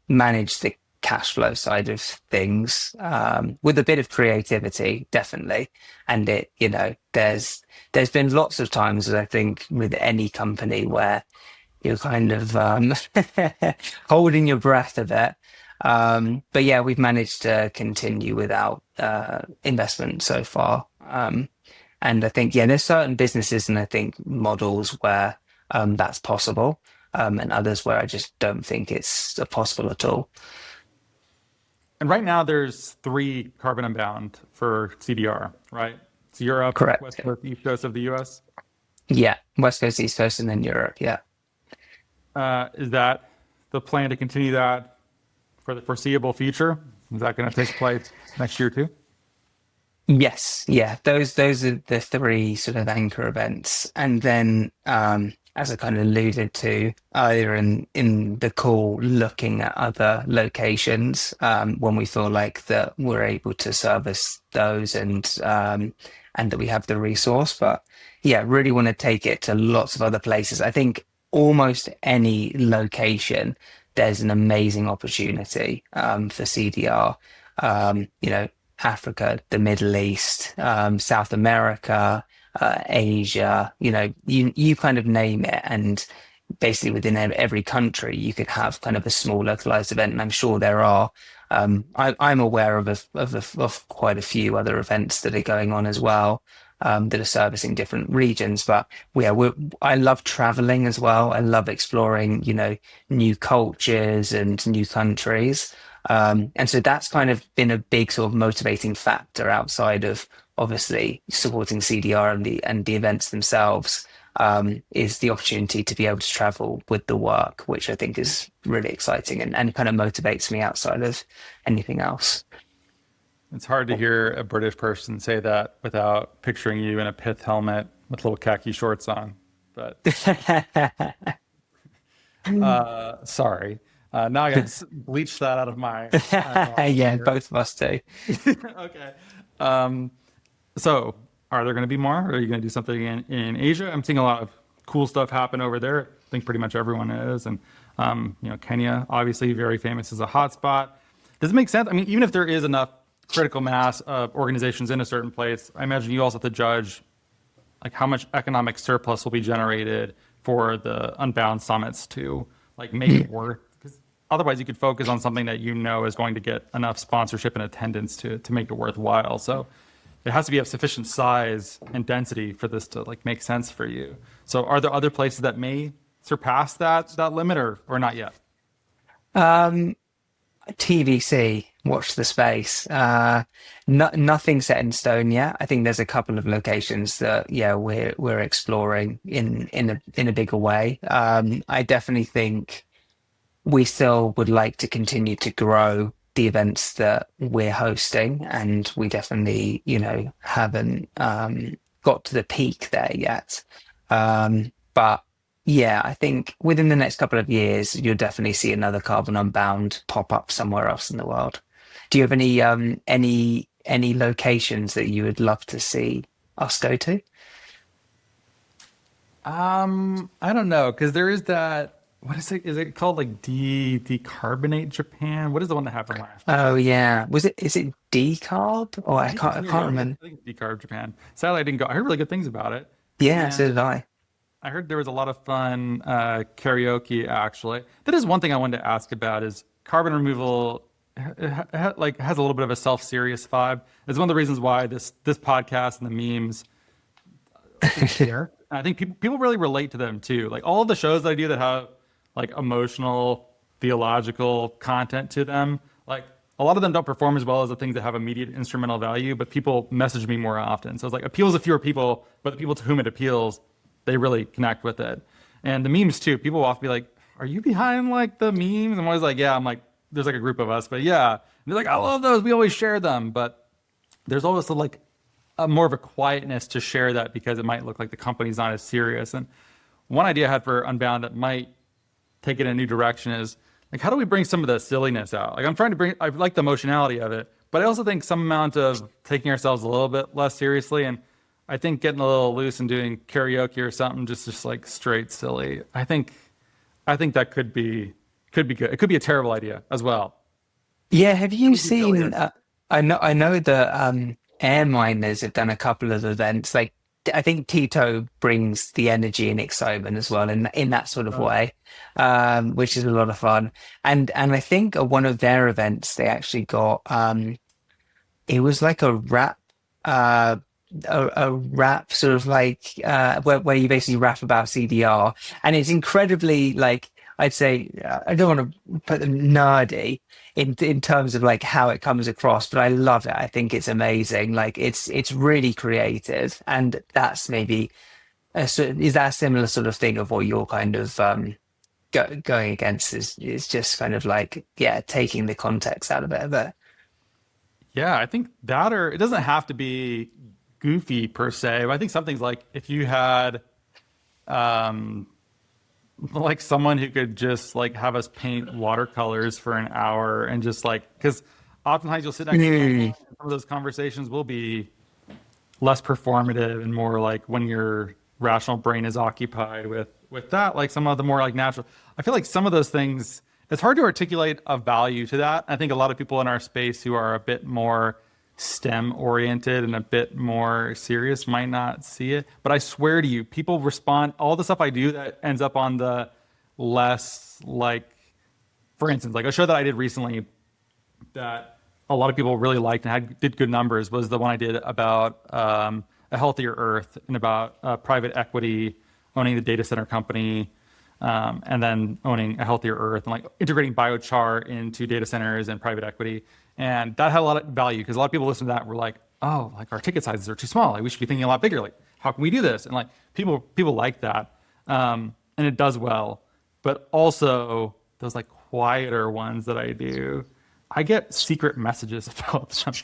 manage the cash flow side of things with a bit of creativity, definitely. And it, you know, there's been lots of times I think with any company where you're kind of holding your breath a bit. But yeah, we've managed to continue without investment so far. And I think, yeah, there's certain businesses and I think models where that's possible, and others where I just don't think it's possible at all. and right now there's three Carbon Unbound for CDR, right? It's Europe, Correct. West Coast, East Coast of the US. Yeah, West Coast, East Coast, and then Europe. Yeah. Is that the plan to continue that for the foreseeable future? Is that going to take place next year too? Yes, yeah, those are the three sort of anchor events, and then as I kind of alluded to earlier in the call, looking at other locations when we feel like that we're able to service those and that we have the resource. But yeah, really want to take it to lots of other places. I think almost any location, there's an amazing opportunity for CDR. You know, Africa, the Middle East, South America, Asia, you know, you kind of name it. And basically within every country, you could have kind of a small localized event. And I'm sure there are. I'm aware of quite a few other events that are going on as well. That are servicing different regions, but yeah, I love traveling as well. I love exploring, you know, new cultures and new countries. And so that's kind of been a big sort of motivating factor outside of obviously supporting CDR and the events themselves, is the opportunity to be able to travel with the work, which I think is really exciting and kind of motivates me outside of anything else. It's hard to hear a British person say that without picturing you in a pith helmet with little khaki shorts on. But sorry. Now I got to bleach that out of my Yeah, both of us do. okay. So are there going to be more? Are you going to do something in Asia? I'm seeing a lot of cool stuff happen over there. I think pretty much everyone is. And, Kenya, obviously very famous as a hotspot. Does it make sense? I mean, even if there is enough critical mass of organizations in a certain place, I imagine you also have to judge like how much economic surplus will be generated for the Unbound summits to like make it worth. Because otherwise you could focus on something that you know is going to get enough sponsorship and attendance to make it worthwhile. So it has to be of sufficient size and density for this to like make sense for you. So are there other places that may surpass that limit or not yet? TVC, watch the space. Nothing set in stone yet. I think there's a couple of locations that we're exploring in a bigger way. I definitely think we still would like to continue to grow the events that we're hosting, and we definitely haven't got to the peak there yet. But yeah, I think within the next couple of years, you'll definitely see another Carbon Unbound pop up somewhere else in the world. Do you have any locations that you would love to see us go to? I don't know, because there is that. What is it? Is it called like decarbonate Japan? What is the one that happened last year? Oh yeah, is it decarb? Or I can't remember. I think decarb Japan. Sadly, I didn't go. I heard really good things about it. Yeah, And so did I. I heard there was a lot of fun karaoke. Actually, that is one thing I wanted to ask about. Is carbon removal like has a little bit of a self-serious vibe? It's one of the reasons why this podcast and the memes there. I think people really relate to them too. Like all of the shows that I do that have like emotional, theological content to them, like a lot of them don't perform as well as the things that have immediate instrumental value, but people message me more often. So it's like appeals to fewer people, but the people to whom it appeals, they really connect with it. And the memes too, people will often be like, are you behind like the memes? I'm always like, yeah, I'm like, there's like a group of us, but yeah. And they're like, I love those. We always share them. But there's always like a more of a quietness to share that because it might look like the company's not as serious. And one idea I had for Unbound that might take it in a new direction is like, how do we bring some of the silliness out? Like I like the emotionality of it, but I also think some amount of taking ourselves a little bit less seriously. And I think getting a little loose and doing karaoke or something, just like straight silly. I think that could be good. It could be a terrible idea as well. Yeah, have you seen? I know that air miners have done a couple of events. Like I think Tito brings the energy and excitement as well, in that sort of way, which is a lot of fun. And I think at one of their events they actually got it was like a rap. A rap sort of like where you basically rap about CDR, and it's incredibly like I'd say I don't want to put them nerdy in terms of like how it comes across, but I love it. I think it's amazing. Like it's really creative, and that's maybe is that a similar sort of thing of what you're kind of going against is just kind of like taking the context out of it a bit. Yeah, I think that, or it doesn't have to be goofy per se, but I think something's like if you had like someone who could just like have us paint watercolors for an hour and just like, because oftentimes you'll sit next to someone and some of those conversations will be less performative and more like when your rational brain is occupied with that, like some of the more like natural. I feel like some of those things, it's hard to articulate a value to that. I think a lot of people in our space who are a bit more STEM oriented and a bit more serious might not see it, but I swear to you, people respond. All the stuff I do that ends up on the less like, for instance, like a show that I did recently that a lot of people really liked and did good numbers was the one I did about a healthier Earth and about private equity owning the data center company. And then owning a healthier Earth and like integrating biochar into data centers and private equity. And that had a lot of value because a lot of people listen to that and were like, oh, like our ticket sizes are too small. Like we should be thinking a lot bigger. Like, how can we do this? And like people like that. And it does well. But also those like quieter ones that I do, I get secret messages about them.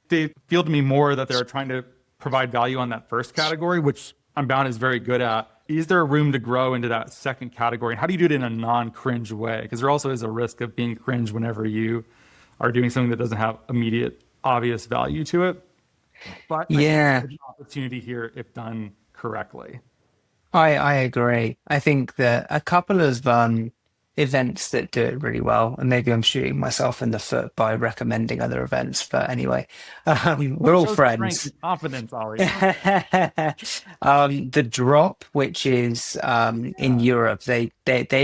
They feel to me more that they're trying to provide value on that first category, which Unbound is very good at. is there room to grow into that second category? And how do you do it in a non-cringe way? Because there also is a risk of being cringe whenever you are doing something that doesn't have immediate, obvious value to it. But I think Yeah, there's an opportunity here if done correctly. I agree. I think that a couple of events that do it really well, and maybe I'm shooting myself in the foot by recommending other events, but anyway, we're all Show strength friends. and confidence, Ollie. The Drop, which is in Europe, they've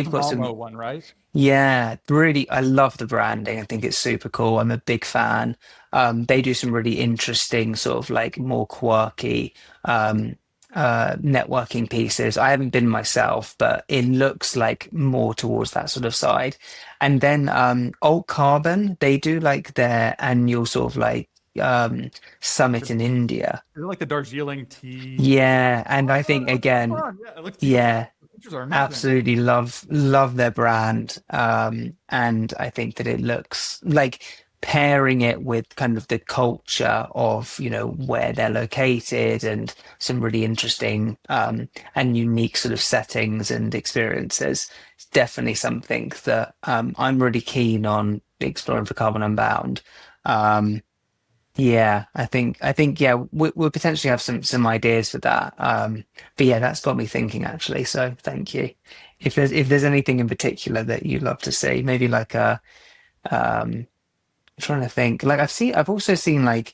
got some. Malmo one, right? Yeah, really, I love the branding. I think it's super cool. I'm a big fan. They do some really interesting, sort of like more quirky networking pieces. I haven't been myself, but it looks like more towards that sort of side. And then Alt Carbon, they do like their annual sort of like summit in India. Is it like the Darjeeling tea? Yeah, and I Oh, think that looks again, fun. Yeah, it looks beautiful. yeah. The pictures are amazing. Absolutely love their brand. And I think that it looks like pairing it with kind of the culture of, where they're located and some really interesting and unique sort of settings and experiences. It's definitely something that I'm really keen on exploring for Carbon Unbound. Um, yeah, I think yeah, we'll potentially have some ideas for that. But yeah, that's got me thinking actually. So thank you. If there's anything in particular that you'd love to see, maybe like I'm trying to think. Like I've also seen like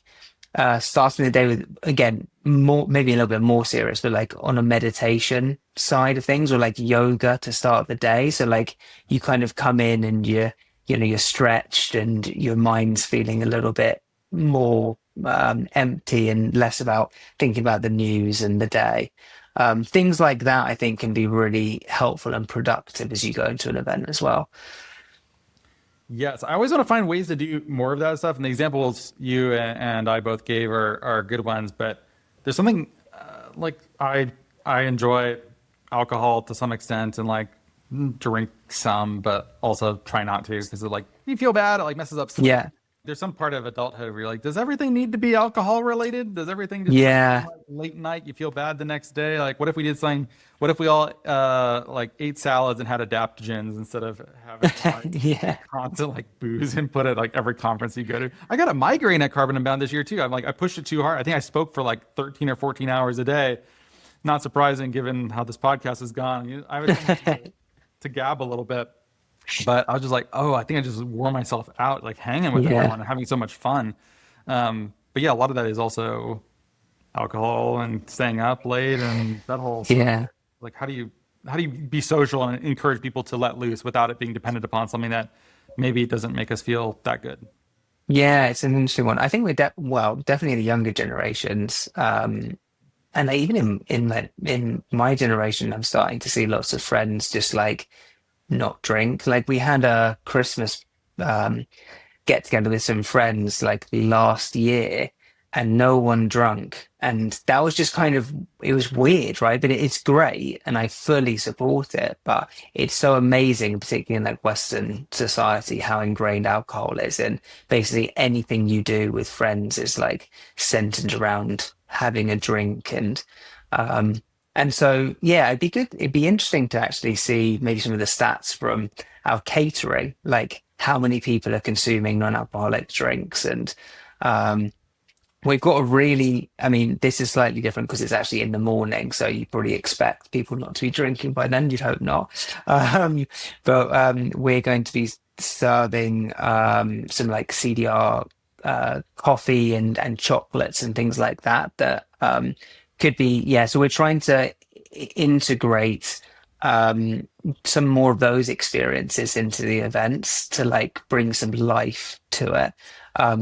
starting the day with again more maybe a little bit more serious, but like on a meditation side of things or like yoga to start the day. So like you kind of come in and you're stretched and your mind's feeling a little bit more empty and less about thinking about the news and the day. Things like that, I think, can be really helpful and productive as you go into an event as well. Yes, I always want to find ways to do more of that stuff. And the examples you and I both gave are good ones. But there's something like I enjoy alcohol to some extent and like drink some, but also try not to because it like you feel bad. It like messes up sleep. Yeah, There's some part of adulthood where you're like, does everything need to be alcohol related? Does everything just yeah, like late night you feel bad the next day? Like, what if we did something? What if we all like ate salads and had adaptogens instead of having like yeah, constant like booze input at like every conference you go to? I got a migraine at Carbon Unbound this year too. I'm like, I pushed it too hard. I think I spoke for like 13 or 14 hours a day. Not surprising given how this podcast has gone. I was to gab a little bit. But I was just like, oh, I think I just wore myself out, like hanging with yeah, everyone and having so much fun. But yeah, a lot of that is also alcohol and staying up late and that whole stuff. yeah. Like, how do you be social and encourage people to let loose without it being dependent upon something that maybe doesn't make us feel that good? Yeah, it's an interesting one. I think well, definitely the younger generations, and like, even in my generation, I'm starting to see lots of friends just like not drink. Like we had a Christmas um, get together with some friends like last year, and no one drunk, and that was just kind of it was weird, right? But it's great, and I fully support it. But it's so amazing, particularly in like Western society, how ingrained alcohol is, and basically anything you do with friends is like centered around having a drink um and so yeah, it'd be interesting to actually see maybe some of the stats from our catering, like how many people are consuming non-alcoholic drinks and um we've got a really, I mean, this is slightly different because it's actually in the morning, so you probably expect people not to be drinking by then. You'd hope not. But we're going to be serving some like CDR coffee and chocolates and things like that that could be, yeah. So we're trying to integrate some more of those experiences into the events to like bring some life to it.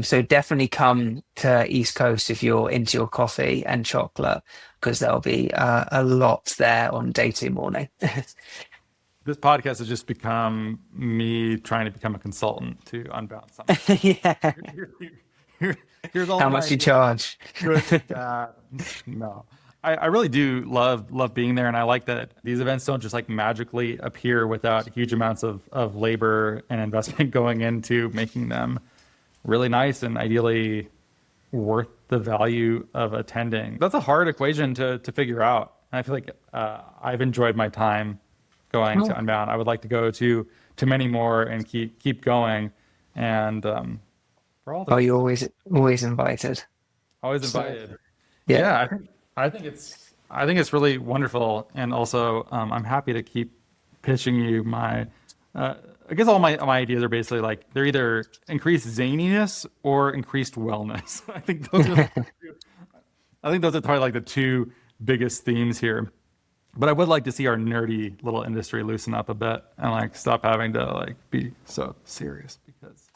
So definitely come to East Coast if you're into your coffee and chocolate, because there'll be a lot there on day two morning. This podcast has just become me trying to become a consultant to Unbound something. Yeah. Here's all How my much you charge? good, no. I really do love being there, and I like that these events don't just like magically appear without huge amounts of labor and investment going into making them really nice and ideally worth the value of attending. That's a hard equation to figure out. And I feel like I've enjoyed my time going to Unbound. I would like to go to many more and keep going. And for all Oh, the you're always invited. always So, invited. yeah. Yeah, I think it's really wonderful, and also I'm happy to keep pitching you my. I guess all my ideas are basically like they're either increased zaniness or increased wellness. I think those are probably like the two biggest themes here. But I would like to see our nerdy little industry loosen up a bit and like stop having to like be so serious because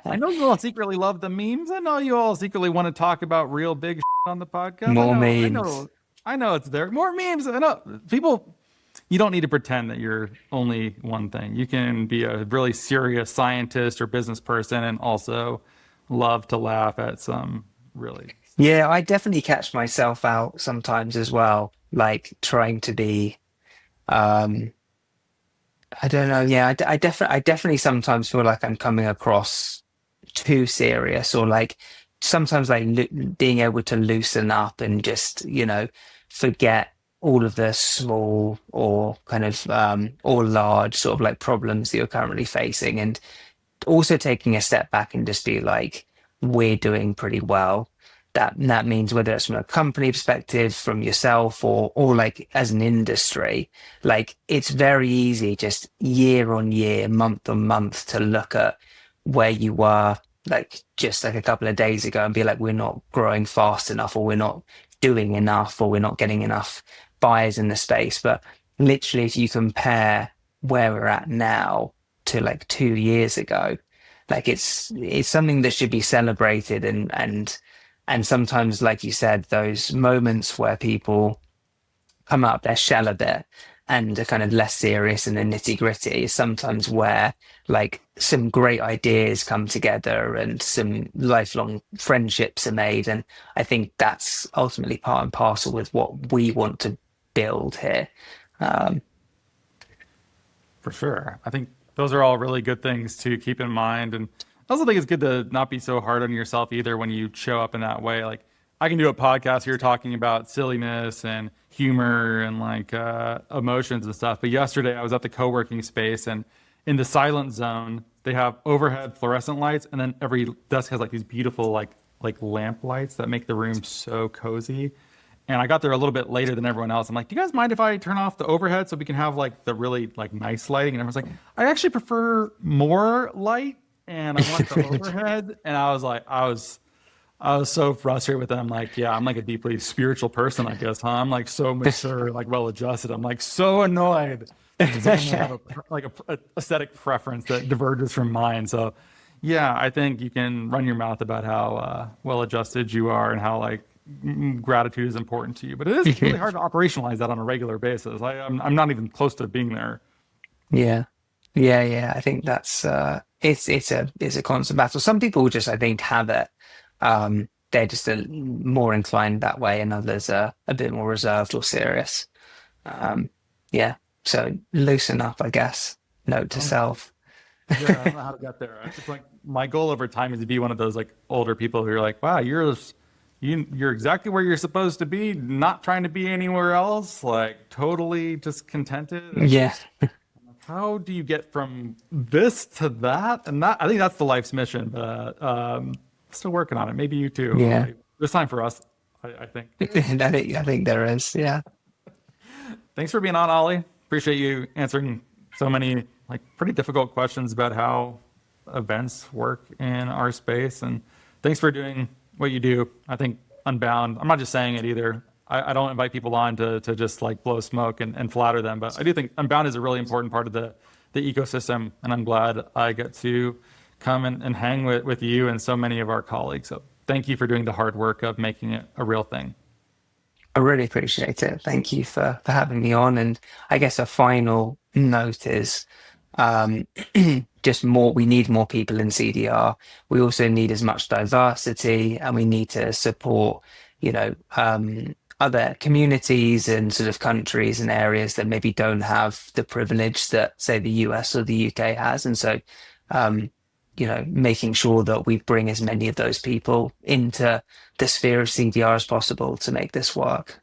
I know you all secretly love the memes. I know you all secretly want to talk about real big on the podcast. More memes. I know it's there. More memes. I know people. You don't need to pretend that you're only one thing. You can be a really serious scientist or business person and also love to laugh at some really. Yeah, I definitely catch myself out sometimes as well, like trying to be, um, I don't know. Yeah, I definitely sometimes feel like I'm coming across too serious, or like sometimes like being able to loosen up and just, forget all of the small or kind of or large sort of like problems that you're currently facing, and also taking a step back and just be like, we're doing pretty well. That means whether it's from a company perspective, from yourself, or like as an industry, like it's very easy just year on year, month on month to look at where you were like just like a couple of days ago and be like, we're not growing fast enough, or we're not doing enough, or we're not getting enough buyers in the space. But literally, if you compare where we're at now to like 2 years ago, like it's something that should be celebrated. And sometimes, like you said, those moments where people come out of their shell a bit and are kind of less serious in the nitty gritty is sometimes where like some great ideas come together and some lifelong friendships are made. And I think that's ultimately part and parcel with what we want to build here. Um, For sure. I think those are all really good things to keep in mind. And I also think it's good to not be so hard on yourself either when you show up in that way. Like, I can do a podcast here talking about silliness and humor and like emotions and stuff. But yesterday I was at the co working space, and in the silent zone, they have overhead fluorescent lights. And then every desk has like these beautiful, like lamp lights that make the room so cozy. And I got there a little bit later than everyone else. I'm like, do you guys mind if I turn off the overhead so we can have like the really like nice lighting? And everyone's like, I actually prefer more light and I want the overhead. And I was like, I was so frustrated with them. I'm like, yeah, I'm like a deeply spiritual person, I guess, huh? I'm like so mature, like well adjusted. I'm like so annoyed that someone may have a aesthetic preference that diverges from mine. So yeah, I think you can run your mouth about how well adjusted you are and how like gratitude is important to you, but it is really hard to operationalize that on a regular basis. I'm not even close to being there. yeah. Yeah. I think that's it's a constant battle. Some people just, I think, have it. They're just more inclined that way, and others are a bit more reserved or serious. Um, yeah. So loosen up, I guess. Note to self. Yeah, I don't know how to get there. It's like my goal over time is to be one of those like older people who are like, wow, you're exactly where you're supposed to be, not trying to be anywhere else, like totally just contented. Yeah. How do you get from this to that? And that, I think that's the life's mission, but still working on it. Maybe you too. Yeah. There's time for us, I think. I think there is. Yeah. Thanks for being on, Ollie. Appreciate you answering so many like pretty difficult questions about how events work in our space. And thanks for doing what you do. I think Unbound, I'm not just saying it either. I don't invite people on to just like blow smoke and flatter them, but I do think Unbound is a really important part of the ecosystem. And I'm glad I get to come and hang with you and so many of our colleagues. So thank you for doing the hard work of making it a real thing. I really appreciate it. Thank you for having me on. And I guess a final note is um, we need more people in CDR. We also need as much diversity, and we need to support, other communities and sort of countries and areas that maybe don't have the privilege that, say, the US or the UK has. And so, making sure that we bring as many of those people into the sphere of CDR as possible to make this work.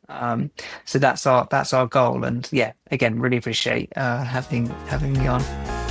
So that's our goal. And yeah, again, really appreciate having me on.